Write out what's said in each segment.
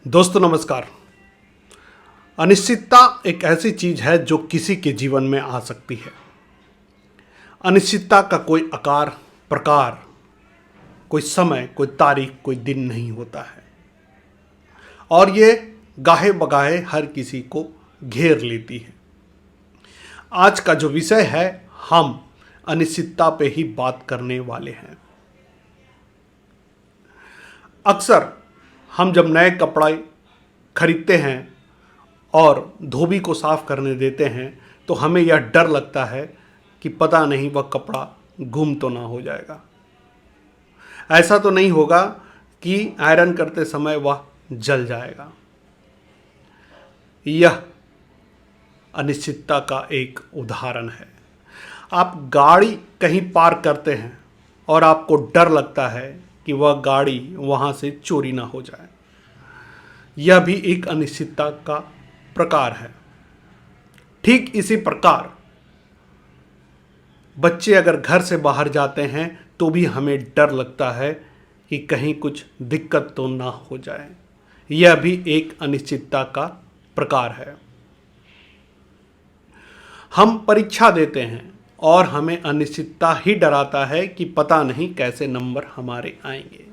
दोस्तों नमस्कार। अनिश्चितता एक ऐसी चीज है जो किसी के जीवन में आ सकती है। अनिश्चितता का कोई आकार, प्रकार, कोई समय, कोई तारीख, कोई दिन नहीं होता है और ये गाहे बगाहे हर किसी को घेर लेती है। आज का जो विषय है, हम अनिश्चितता पे ही बात करने वाले हैं। अक्सर हम जब नए कपड़े खरीदते हैं और धोबी को साफ करने देते हैं तो हमें यह डर लगता है कि पता नहीं वह कपड़ा गुम तो ना हो जाएगा। ऐसा तो नहीं होगा कि आयरन करते समय वह जल जाएगा। यह अनिश्चितता का एक उदाहरण है। आप गाड़ी कहीं पार्क करते हैं और आपको डर लगता है कि वह गाड़ी वहाँ से चोरी ना हो जाए। यह भी एक अनिश्चितता का प्रकार है। ठीक इसी प्रकार बच्चे अगर घर से बाहर जाते हैं तो भी हमें डर लगता है कि कहीं कुछ दिक्कत तो ना हो जाए। यह भी एक अनिश्चितता का प्रकार है। हम परीक्षा देते हैं और हमें अनिश्चितता ही डराता है कि पता नहीं कैसे नंबर हमारे आएंगे।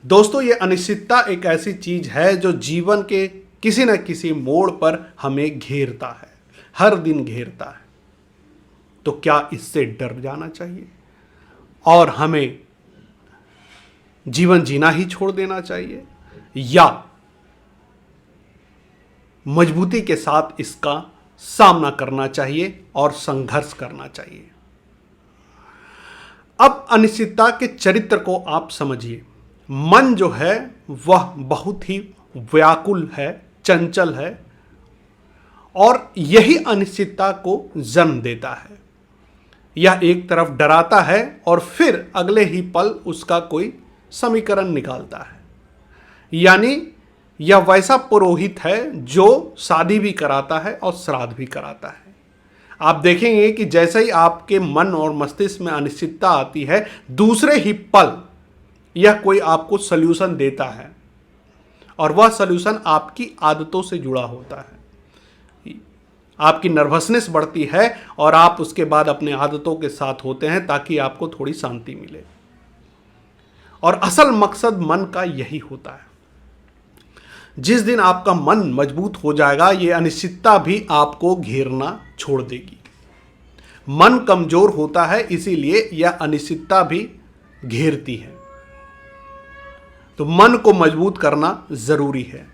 दोस्तों, ये अनिश्चितता एक ऐसी चीज है जो जीवन के किसी न किसी मोड़ पर हमें घेरता है, हर दिन घेरता है। तो क्या इससे डर जाना चाहिए और हमें जीवन जीना ही छोड़ देना चाहिए, या मजबूती के साथ इसका सामना करना चाहिए और संघर्ष करना चाहिए? अब अनिश्चितता के चरित्र को आप समझिए। मन जो है वह बहुत ही व्याकुल है, चंचल है और यही अनिश्चितता को जन्म देता है। यह एक तरफ डराता है और फिर अगले ही पल उसका कोई समीकरण निकालता है। यानी यह वैसा पुरोहित है जो शादी भी कराता है और श्राद्ध भी कराता है। आप देखेंगे कि जैसे ही आपके मन और मस्तिष्क में अनिश्चितता आती है, दूसरे ही पल यह कोई आपको सल्यूशन देता है और वह सल्यूशन आपकी आदतों से जुड़ा होता है। आपकी नर्वसनेस बढ़ती है और आप उसके बाद अपने आदतों के साथ होते हैं ताकि आपको थोड़ी शांति मिले। और असल मकसद मन का यही होता है। जिस दिन आपका मन मजबूत हो जाएगा, ये अनिश्चितता भी आपको घेरना छोड़ देगी। मन कमजोर होता है, इसीलिए यह अनिश्चितता भी घेरती है। तो मन को मजबूत करना जरूरी है।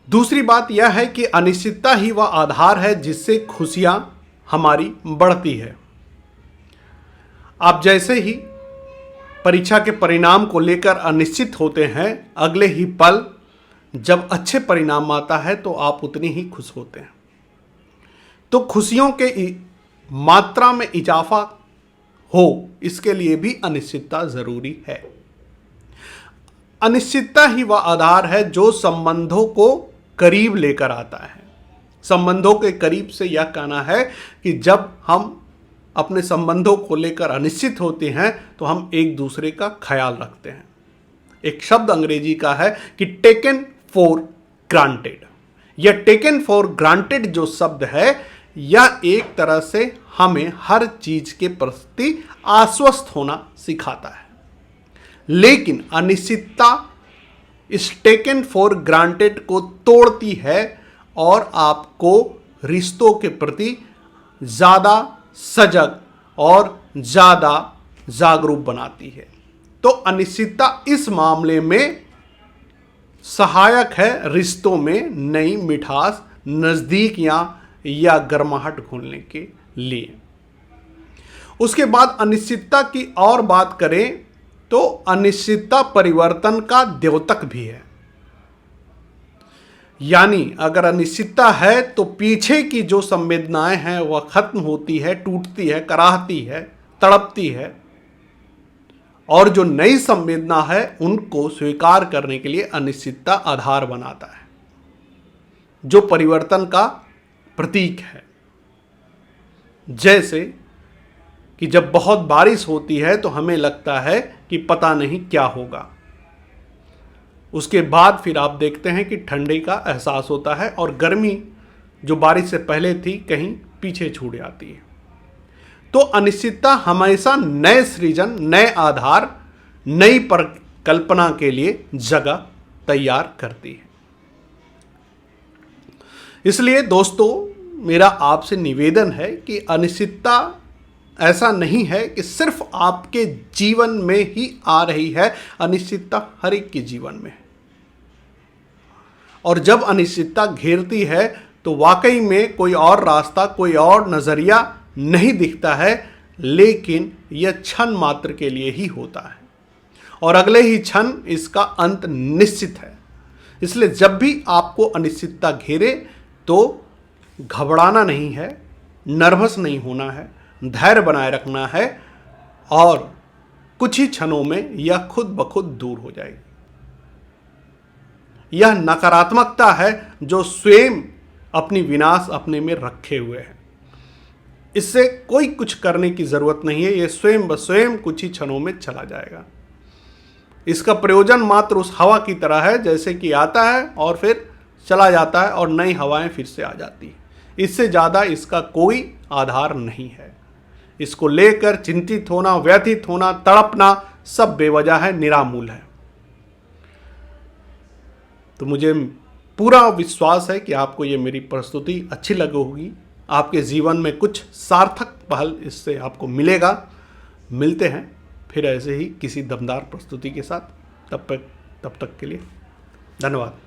दूसरी बात यह है कि अनिश्चितता ही वह आधार है जिससे खुशियां हमारी बढ़ती है। आप जैसे ही परीक्षा के परिणाम को लेकर अनिश्चित होते हैं, अगले ही पल जब अच्छे परिणाम आता है तो आप उतने ही खुश होते हैं। तो खुशियों के मात्रा में इजाफा हो, इसके लिए भी अनिश्चितता जरूरी है। अनिश्चितता ही वह आधार है जो संबंधों को करीब लेकर आता है। संबंधों के करीब से यह कहना है कि जब हम अपने संबंधों को लेकर अनिश्चित होते हैं तो हम एक दूसरे का ख्याल रखते हैं। एक शब्द अंग्रेजी का है कि टेकन फॉर ग्रांटेड। यह टेकन फॉर ग्रांटेड जो शब्द है, यह एक तरह से हमें हर चीज के प्रति आश्वस्त होना सिखाता है। लेकिन अनिश्चितता इस टेकन फॉर ग्रांटेड को तोड़ती है और आपको रिश्तों के प्रति ज्यादा सजग और ज्यादा जागरूक बनाती है। तो अनिश्चितता इस मामले में सहायक है रिश्तों में नई मिठास, नजदीकियां या गर्माहट घोलने के लिए। उसके बाद अनिश्चितता की और बात करें तो अनिश्चितता परिवर्तन का द्योतक भी है। यानी अगर अनिश्चितता है तो पीछे की जो संवेदनाएं हैं वह खत्म होती है, टूटती है, कराहती है, तड़पती है, और जो नई संवेदना है उनको स्वीकार करने के लिए अनिश्चितता आधार बनाता है, जो परिवर्तन का प्रतीक है। जैसे कि जब बहुत बारिश होती है तो हमें लगता है कि पता नहीं क्या होगा, उसके बाद फिर आप देखते हैं कि ठंडी का एहसास होता है और गर्मी जो बारिश से पहले थी कहीं पीछे छूट जाती है। तो अनिश्चितता हमेशा नए सृजन, नए आधार, नई परिकल्पना के लिए जगह तैयार करती है। इसलिए दोस्तों, मेरा आपसे निवेदन है कि अनिश्चितता ऐसा नहीं है कि सिर्फ आपके जीवन में ही आ रही है, अनिश्चितता हर एक के जीवन में है। और जब अनिश्चितता घेरती है तो वाकई में कोई और रास्ता, कोई और नज़रिया नहीं दिखता है, लेकिन यह क्षण मात्र के लिए ही होता है और अगले ही क्षण इसका अंत निश्चित है। इसलिए जब भी आपको अनिश्चितता घेरे तो घबराना नहीं है, नर्वस नहीं होना है, धैर्य बनाए रखना है और कुछ ही क्षणों में यह खुद ब खुद दूर हो जाएगी। यह नकारात्मकता है जो स्वयं अपनी विनाश अपने में रखे हुए है। इससे कोई कुछ करने की जरूरत नहीं है, यह स्वयं ब स्वयं कुछ ही क्षणों में चला जाएगा। इसका प्रयोजन मात्र उस हवा की तरह है जैसे कि आता है और फिर चला जाता है और नई हवाएं फिर से आ जाती है। इससे ज़्यादा इसका कोई आधार नहीं है। इसको लेकर चिंतित होना, व्यथित होना, तड़पना सब बेवजह है, निरामूल है। तो मुझे पूरा विश्वास है कि आपको ये मेरी प्रस्तुति अच्छी लगी होगी, आपके जीवन में कुछ सार्थक पहल इससे आपको मिलेगा। मिलते हैं फिर ऐसे ही किसी दमदार प्रस्तुति के साथ। तब तक के लिए धन्यवाद।